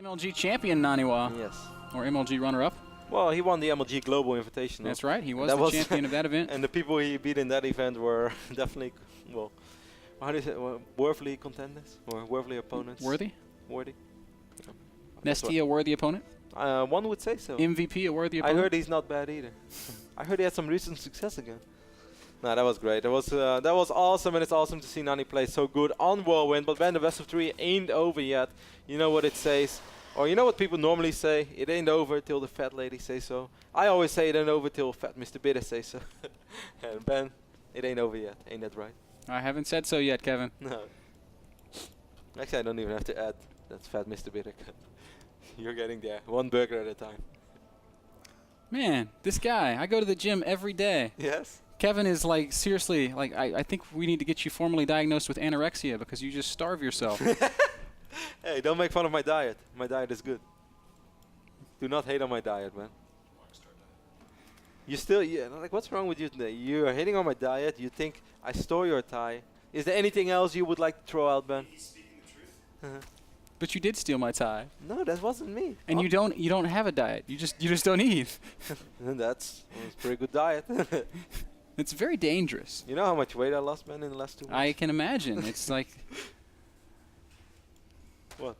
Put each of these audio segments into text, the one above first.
MLG champion Naniwa. Yes. Or MLG runner-up. Well, he won the MLG Global Invitational. That's right. He was the champion of that event. And the people he beat in that event were definitely, well, how do you say, worthy contenders or worthy opponents. Worthy? Worthy. Yeah. Nesty a worthy opponent? One would say so. MVP a worthy opponent? I heard he's not bad either. I heard he had some recent success again. No, that was great. That was awesome, and it's awesome to see Nani play so good on Whirlwind. But when the best of 3 ain't over yet, you know what it says. Or you know what people normally say, it ain't over till the fat lady says so. I always say it ain't over till fat Mr. Bitter says so. And Ben, it ain't over yet. Ain't that right? I haven't said so yet, Kevin. No. Actually, I don't even have to add. That's fat Mr. Bitter. You're getting there. One burger at a time. Man, this guy, I go to the gym every day. Yes? Kevin is like, seriously, like I think we need to get you formally diagnosed with anorexia because you just starve yourself. Hey, don't make fun of my diet. My diet is good. Do not hate on my diet, man. You still, yeah, like, what's wrong with you today? You're hating on my diet. You think I stole your tie. Is there anything else you would like to throw out, Ben? He's speaking the truth. But you did steal my tie. No, that wasn't me. And you don't have a diet. You just don't eat. That's a pretty good diet. It's very dangerous. You know how much weight I lost, man, in the last 2 months? I can imagine. It's like. What?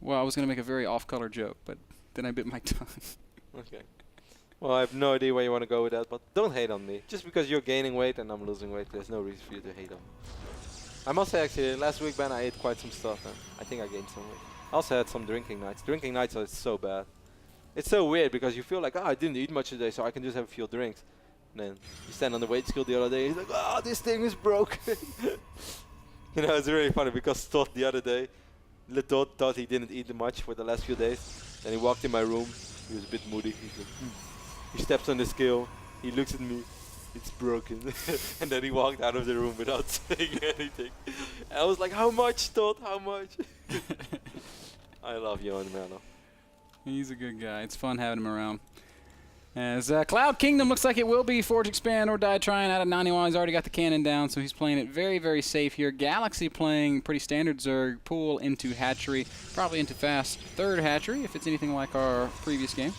Well, I was going to make a very off-color joke, but then I bit my tongue. Okay. Well, I have no idea where you want to go with that, but don't hate on me. Just because you're gaining weight and I'm losing weight, there's no reason for you to hate on me. I must say, actually, last week, Ben, I ate quite some stuff, and I think I gained some weight. I also had some drinking nights. Drinking nights are so bad. It's so weird because you feel like, oh, I didn't eat much today, so I can just have a few drinks. And then you stand on the weight scale the other day, he's like, oh, this thing is broken. You know, it's really funny because Todd the other day, Todd thought he didn't eat much for the last few days. Then he walked in my room. He was a bit moody. He's like, He steps on the scale. He looks at me. It's broken. And then he walked out of the room without saying anything. I was like, how much, Todd? How much? I love Johan Mello. He's a good guy. It's fun having him around. As Cloud Kingdom looks like it will be Forge, Expand, or Die Trying out of Naniwa. He's already got the cannon down, so he's playing it very, very safe here. Galaxy playing pretty standard Zerg. Pool into Hatchery. Probably into Fast third Hatchery, if it's anything like our previous game.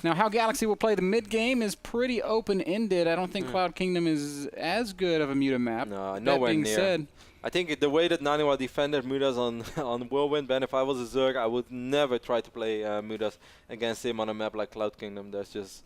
Now, how Galaxy will play the mid game is pretty open-ended. I don't think Cloud Kingdom is as good of a Muta map. No, that nowhere being near. said, I think the way that Naniwa defended Mutas on Whirlwind, Ben, if I was a Zerg, I would never try to play Mutas against him on a map like Cloud Kingdom. That's just,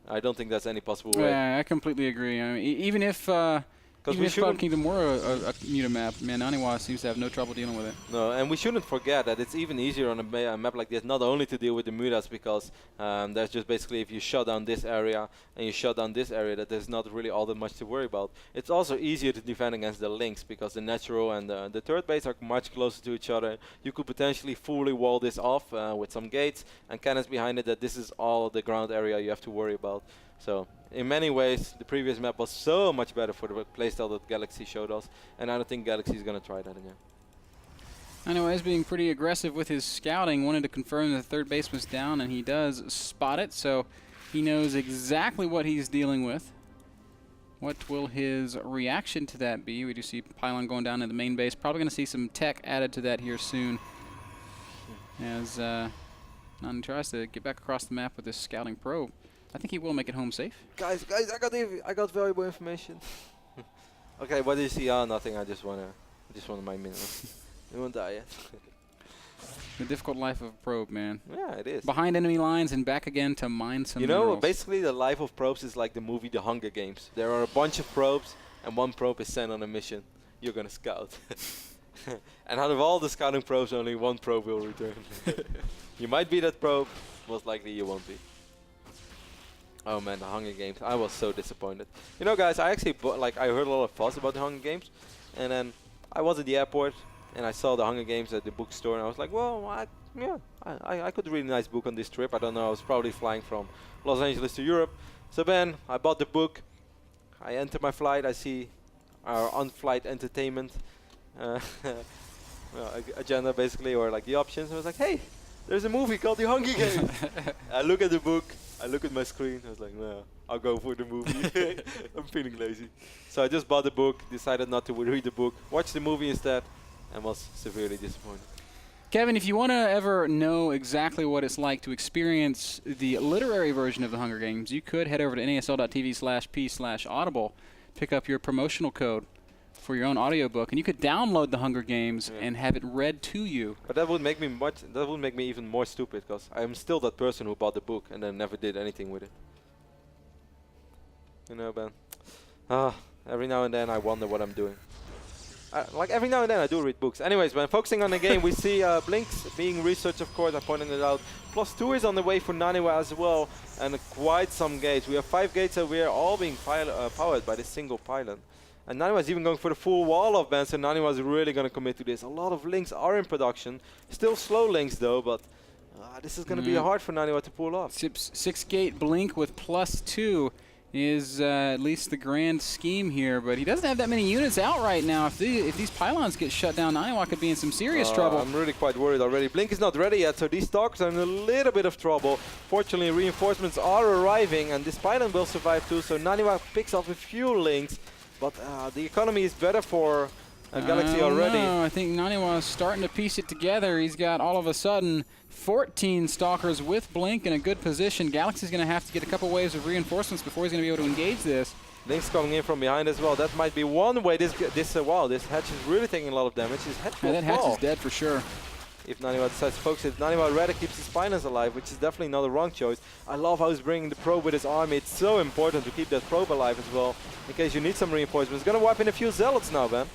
I don't think that's any possible way. Yeah, I completely agree. I mean, even if Cloud Kingdom were a Muta map, man, Naniwa seems to have no trouble dealing with it. No, and we shouldn't forget that it's even easier on a map like this, not only to deal with the Mutas, because there's just basically if you shut down this area and you shut down this area, that there's not really all that much to worry about. It's also easier to defend against the links, because the natural and the third base are much closer to each other. You could potentially fully wall this off with some gates and cannons behind it, that this is all the ground area you have to worry about. So, in many ways, the previous map was so much better for the playstyle that Galaxy showed us, and I don't think Galaxy is going to try that again. Anyways, being pretty aggressive with his scouting, wanted to confirm that the third base was down, and he does spot it, so he knows exactly what he's dealing with. What will his reaction to that be? We do see Pylon going down to the main base. Probably going to see some tech added to that here soon, as Nani tries to get back across the map with this scouting probe. I think he will make it home safe. Guys, I got valuable information. Okay, what do you see? Oh, nothing. I just wanna my minutes. You won't die yet. The difficult life of a probe, man. Yeah, it is. Behind enemy lines and back again to mine some You know, minerals. basically the life of probes is like the movie The Hunger Games. There are a bunch of probes, and one probe is sent on a mission. You're gonna scout. And out of all the scouting probes, only one probe will return. You might be that probe. Most likely you won't be. Oh man, the Hunger Games. I was so disappointed. You know, guys, I actually I heard a lot of fuss about the Hunger Games, and then I was at the airport and I saw the Hunger Games at the bookstore, and I was like, well, I could read a nice book on this trip. I don't know, I was probably flying from Los Angeles to Europe. So then I bought the book. I enter my flight. I see our on-flight entertainment agenda, basically, or like the options. I was like, hey, there's a movie called The Hunger Games. I look at the book. I look at my screen, I was like, no, I'll go for the movie. I'm feeling lazy. So I just bought the book, decided not to read the book, watched the movie instead, and was severely disappointed. Kevin, if you want to ever know exactly what it's like to experience the literary version of the Hunger Games, you could head over to nasl.tv/p/audible, pick up your promotional code for your own audiobook, and you could download the Hunger Games and have it read to you. But that would make me even more stupid, because I am still that person who bought the book and then never did anything with it. You know, Ben. Every now and then I wonder what I'm doing. Like every now and then I do read books. Anyways, when focusing on the game, we see Blinks being researched, of course, I pointed it out. +2 is on the way for Naniwa as well, and quite some gates. We have 5 gates that we are all being powered by this single pylon. And Naniwa is even going for the full wall of Ben, so Naniwa is really going to commit to this. A lot of links are in production. Still slow links though, but this is going to be hard for Naniwa to pull off. 6 gate Blink with +2 is at least the grand scheme here, but he doesn't have that many units out right now. If these pylons get shut down, Naniwa could be in some serious trouble. I'm really quite worried already. Blink is not ready yet, so these Stalkers are in a little bit of trouble. Fortunately, reinforcements are arriving, and this pylon will survive too, so Naniwa picks off a few links, but the economy is better for Galaxy already. No, I think Naniwa is starting to piece it together. He's got all of a sudden 14 Stalkers with Blink in a good position. Galaxy's going to have to get a couple waves of reinforcements before he's going to be able to engage this. Link's coming in from behind as well. That might be one way. Wow, this hatch is really taking a lot of damage. His hatch will that hatch is dead for sure. If Naniwa decides to focus it, Naniwa rather keeps his pylons alive, which is definitely not a wrong choice. I love how he's bringing the probe with his army. It's so important to keep that probe alive as well, in case you need some reinforcements. He's going to wipe in a few zealots now, Ben.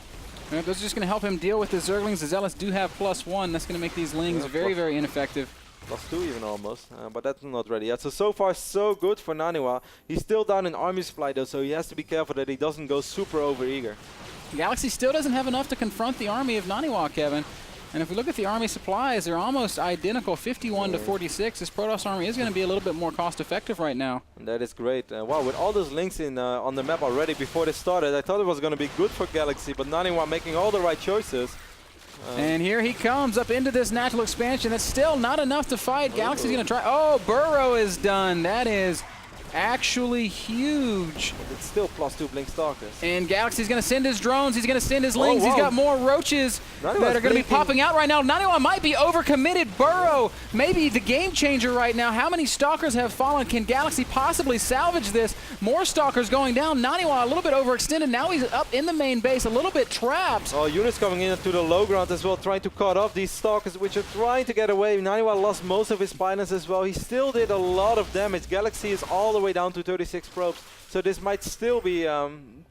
Those are just going to help him deal with the Zerglings. The Zealots do have +1. That's going to make these Lings very, very ineffective. +2 even almost, but that's not ready yet. So far so good for Naniwa. He's still down in army supply though, so he has to be careful that he doesn't go super over-eager. Galaxy still doesn't have enough to confront the army of Naniwa, Kevin. And if we look at the army supplies, they're almost identical, 51 to 46. This Protoss army is going to be a little bit more cost-effective right now. And that is great. Wow, with all those links in on the map already before this started, I thought it was going to be good for Galaxy, but Naniwa making all the right choices. And here he comes up into this natural expansion. That's still not enough to fight. Galaxy's going to try. Oh, Burrow is done. That is actually huge. But it's still +2 Blink Stalkers. And Galaxy's going to send his drones. He's going to send his Lings. He's got more roaches that are going to be popping out right now. Naniwa might be overcommitted. Burrow, maybe the game changer right now. How many Stalkers have fallen? Can Galaxy possibly salvage this? More Stalkers going down. Naniwa a little bit overextended. Now he's up in the main base, a little bit trapped. Oh, units coming into the low ground as well, trying to cut off these Stalkers, which are trying to get away. Naniwa lost most of his pylons as well. He still did a lot of damage. Galaxy is all the way down to 36 probes, so this might still be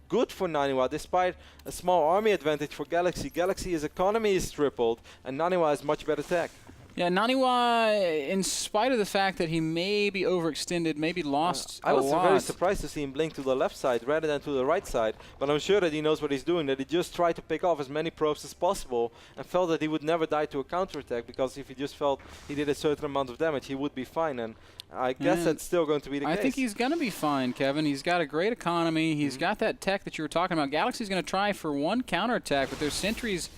good for Naniwa, despite a small army advantage for Galaxy. Galaxy's economy is tripled, and Naniwa has much better tech. Yeah, Naniwa, in spite of the fact that he may be overextended, maybe lost I was a lot. very surprised to see him blink to the left side rather than to the right side, but I'm sure that he knows what he's doing, that he just tried to pick off as many probes as possible and felt that he would never die to a counterattack, because if he just felt he did a certain amount of damage, he would be fine, and I guess that's still going to be the case. I think he's going to be fine, Kevin. He's got a great economy. He's got that tech that you were talking about. Galaxy's going to try for one counterattack, but there's sentries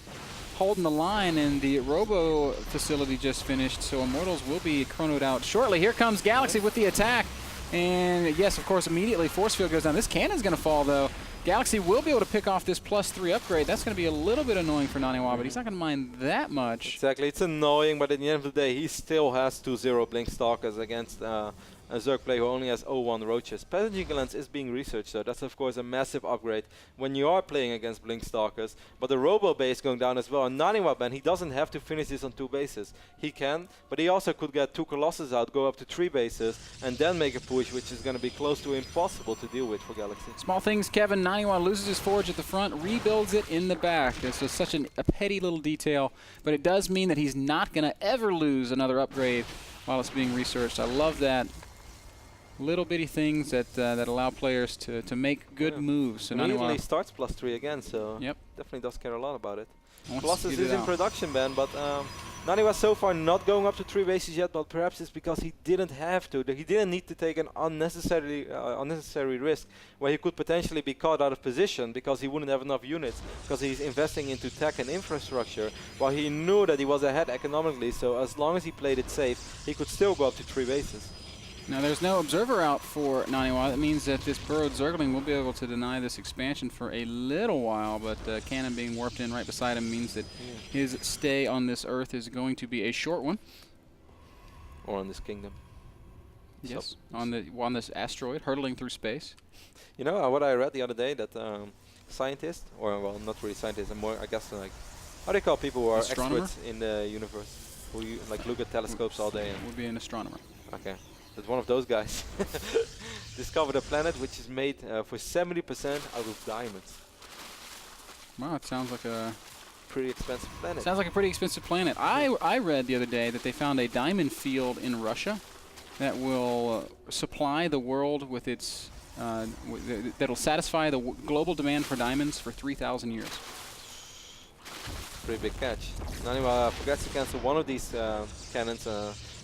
holding the line, and the Robo facility just finished, so Immortals will be chronoed out shortly. Here comes Galaxy with the attack, and yes, of course, immediately force field goes down. This cannon's going to fall, though. Galaxy will be able to pick off this +3 upgrade. That's going to be a little bit annoying for Naniwa, but he's not going to mind that much. Exactly, it's annoying, but at the end of the day, he still has 2-0 Blink Stalkers against a Zerg player who only has 0-1 roaches. Passaging Lens is being researched, so that's of course a massive upgrade when you are playing against Blink Stalkers. But the Robo base going down as well. And Naniwa, Ben, he doesn't have to finish this on 2 bases. He can, but he also could get 2 Colossus out, go up to 3 bases, and then make a push, which is going to be close to impossible to deal with for Galaxy. Small things, Kevin. Naniwa loses his forge at the front, rebuilds it in the back. This is such a petty little detail, but it does mean that he's not going to ever lose another upgrade while it's being researched. I love that. Little bitty things that that allow players to make good moves. So immediately starts +3 again, so definitely does care a lot about it. Colossus is in production, Ben, but Naniwa so far not going up to 3 bases yet, but perhaps it's because he didn't have to. He didn't need to take an unnecessary risk where he could potentially be caught out of position because he wouldn't have enough units, because he's investing into tech and infrastructure, while he knew that he was ahead economically, so as long as he played it safe, he could still go up to 3 bases. Now there's no observer out for Naniwa. That means that this burrowed Zergling will be able to deny this expansion for a little while, but cannon being warped in right beside him means that his stay on this Earth is going to be a short one. Or on this kingdom. Yes, on this asteroid hurtling through space. You know what I read the other day, that scientists, or well, not really scientists, more I guess like, how do you call people who are Astronomer? experts in the universe, who like look at telescopes all day? And Would be an astronomer. okay, that one of those guys discovered a planet which is made for 70% out of diamonds. Wow, it sounds like a Pretty expensive planet. Sounds like a pretty expensive planet. I read the other day that they found a diamond field in Russia that will supply the world with its that'll satisfy the global demand for diamonds for 3,000 years. Pretty big catch. Naniwa forgets to cancel one of these cannons,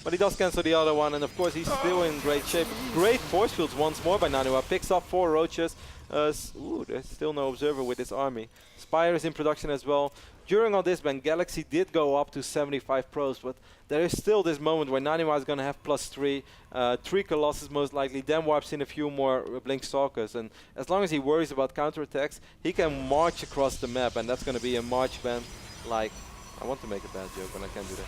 but he does cancel the other one, and of course he's still in great shape. Great force fields once more by Naniwa. Picks up 4 roaches. Ooh, there's still no observer with his army. Spire is in production as well. During all this, when Galaxy did go up to 75 pros, but there is still this moment where Naniwa is going to have +3, 3 Colossus most likely, then warps in a few more Blink Stalkers, and as long as he worries about counterattacks, he can march across the map, and that's going to be a march band like, I want to make a bad joke, but I can't do that.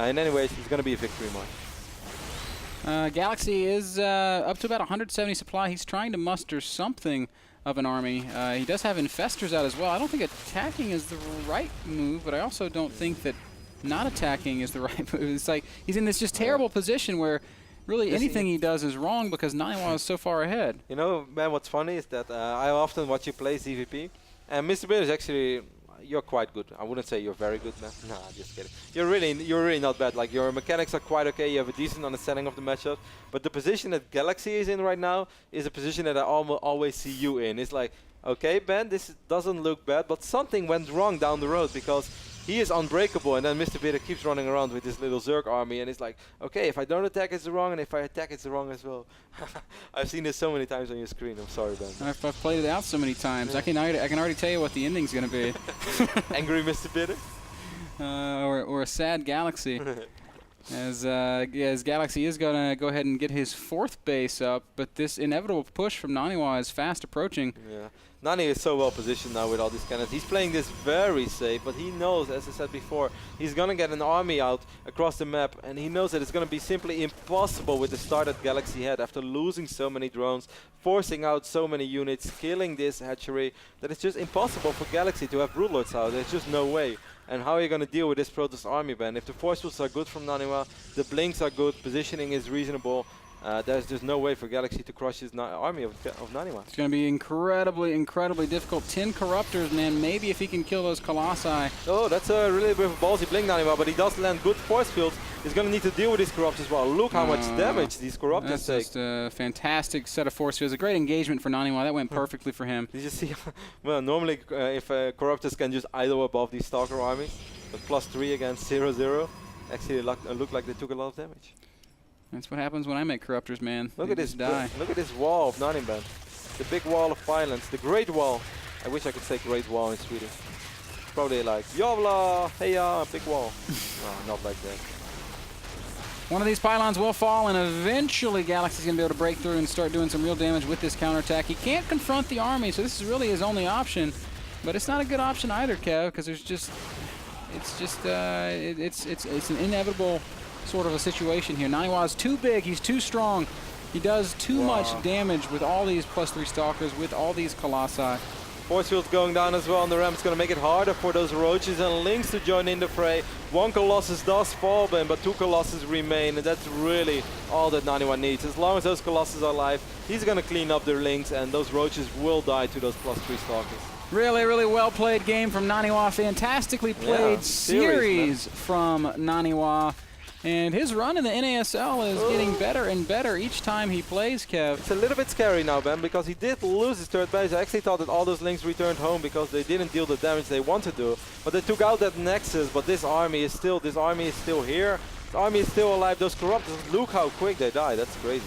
And anyways, it's going to be a victory march. Galaxy is up to about 170 supply. He's trying to muster something of an army. He does have infestors out as well. I don't think attacking is the right move, but I also don't think that not attacking is the right move. It's like he's in this just terrible position where really anything he does is wrong because Naniwa is so far ahead. You know, man, what's funny is that I often watch you play ZVP, and Mr. Bear is actually, you're quite good. I wouldn't say you're very good, man. Nah, just kidding. You're really not bad. Like, your mechanics are quite okay. You have a decent understanding of the matchup. But the position that Galaxy is in right now is a position that I always see you in. It's like, okay, Ben, this doesn't look bad, but something went wrong down the road because he is unbreakable, and then Mr. Bitter keeps running around with his little Zerg army, and it's like, okay, if I don't attack, it's wrong, and if I attack, it's wrong as well. I've seen this so many times on your screen. I'm sorry, Ben. I've played it out so many times. I can already tell you what the ending's going to be. Angry Mr. Bitter? Or a sad Galaxy. As Galaxy is going to go ahead and get his 4th base up, but this inevitable push from Naniwa is fast approaching. Yeah. Nani is so well positioned now with all these cannons. He's playing this very safe, but he knows, as I said before, he's going to get an army out across the map, and he knows that it's going to be simply impossible with the start that Galaxy had after losing so many drones, forcing out so many units, killing this hatchery, that it's just impossible for Galaxy to have Broodlords out. There's just no way. And how are you going to deal with this Protoss army, Ben? If the force fields are good from Naniwa, the blinks are good, positioning is reasonable, there's just no way for Galaxy to crush his army of Naniwa. It's going to be incredibly difficult. 10 Corruptors, man. Maybe if he can kill those Colossi. Oh, that's a really bit of a ballsy blink, Naniwa, but he does land good force fields. He's going to need to deal with these Corruptors as well. Look how much damage these Corruptors that's take. Just a fantastic set of force fields. A great engagement for Naniwa. That went perfectly for him. Did you see? Well, normally if Corruptors can just idle above these Stalker armies, but +3 against 0-0, actually look like they took a lot of damage. That's what happens when I make Corruptors, man. Look at this Look at this wall of Naniban. The big wall of violence. The Great Wall. I wish I could say Great Wall in Swedish. Probably like, Yovla, heya, big wall. No, not like that. One of these pylons will fall, and eventually Galaxy's going to be able to break through and start doing some real damage with this counterattack. He can't confront the army, so this is really his only option. But it's not a good option either, Kev, because it's an inevitable sort of a situation here. Naniwa is too big, he's too strong, he does too much damage with all these +3 Stalkers, with all these Colossi. Force fields going down as well on the ramp. It's going to make it harder for those Roaches and Lynx to join in the fray. 1 Colossus does fall, Ben, but 2 Colossus remain, and that's really all that Naniwa needs. As long as those Colossus are alive, he's going to clean up their Lynx, and those Roaches will die to those +3 Stalkers. Really well played game from Naniwa. Fantastically played series from Naniwa. And his run in the NASL is getting better and better each time he plays, Kev. It's a little bit scary now, Ben, because he did lose his 3rd base. I actually thought that all those Lynx returned home because they didn't deal the damage they want to do. But they took out that Nexus, but this army is still here. The army is still alive. Those Corruptors, look how quick they die. That's crazy.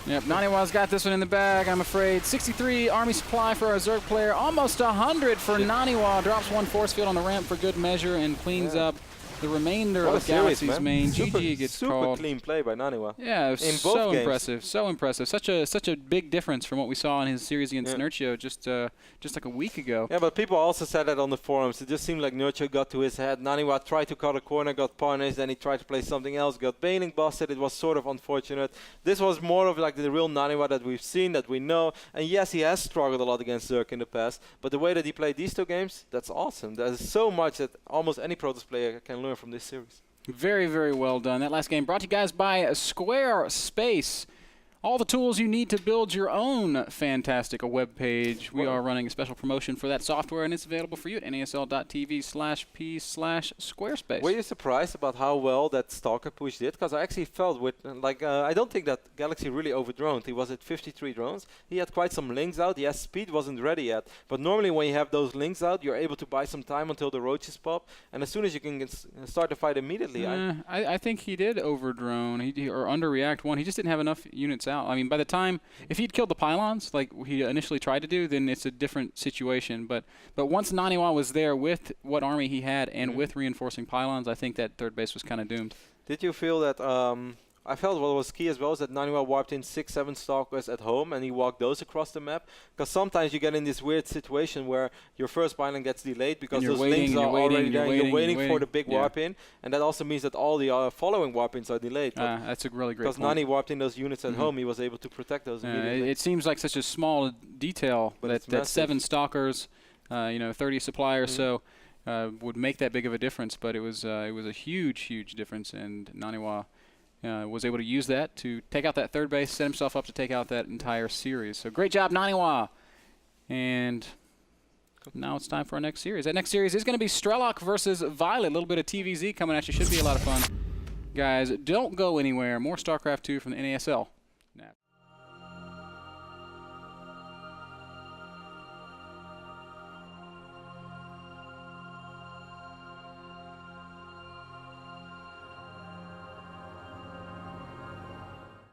Yep, Naniwa's got this one in the bag, I'm afraid. 63 army supply for our Zerg player. Almost 100 for Naniwa. Drops 1 force field on the ramp for good measure and cleans up the remainder What a of series, Galaxy's man. main. Super, GG gets super called. clean play by Naniwa. Yeah, In both so games. impressive, so impressive. Such a big difference from what we saw in his series against Nurtio just like a week ago. Yeah, but people also said that on the forums. It just seemed like Nurture got to his head. Naniwa tried to cut a corner, got punished, then he tried to play something else, got bailing busted. It was sort of unfortunate. This was more of like the real Naniwa that we've seen, that we know. And yes, he has struggled a lot against Zerk in the past, but the way that he played these two games, that's awesome. There's so much that almost any Protoss player can learn from this series. Very, very well done. That last game brought to you guys by Squarespace. All the tools you need to build your own fantastic web page. We are running a special promotion for that software, and it's available for you at nasl.tv/p/Squarespace. Were you surprised about how well that Stalker push did? Because I actually felt with, I don't think that Galaxy really overdroned. He was at 53 drones. He had quite some links out. Yes, speed wasn't ready yet. But normally when you have those links out, you're able to buy some time until the roaches pop. And as soon as you can start the fight immediately. I think he did overdrone or underreact one. He just didn't have enough units out. I mean, by the time, if he'd killed the pylons like he initially tried to do, then it's a different situation. But once Naniwa was there with what army he had and with reinforcing pylons, I think that third base was kind of doomed. Did you feel that, I felt what was key as well is that Naniwa warped in 6-7 Stalkers at home and he walked those across the map? Because sometimes you get in this weird situation where your first pylon gets delayed because those links are already there and you're waiting for the big warp in, and that also means that all the following warp ins are delayed. That's a really great point. Because Nani warped in those units at home, he was able to protect those immediately. It seems like such a small detail, but that 7 Stalkers, 30 suppliers so would make that big of a difference, but it was a huge difference, and Naniwa was able to use that to take out that third base, set himself up to take out that entire series. So great job, Naniwa. And now it's time for our next series. That next series is going to be Strelok versus Violet. A little bit of TvZ coming at you. Should be a lot of fun. Guys, don't go anywhere. More StarCraft 2 from the NASL.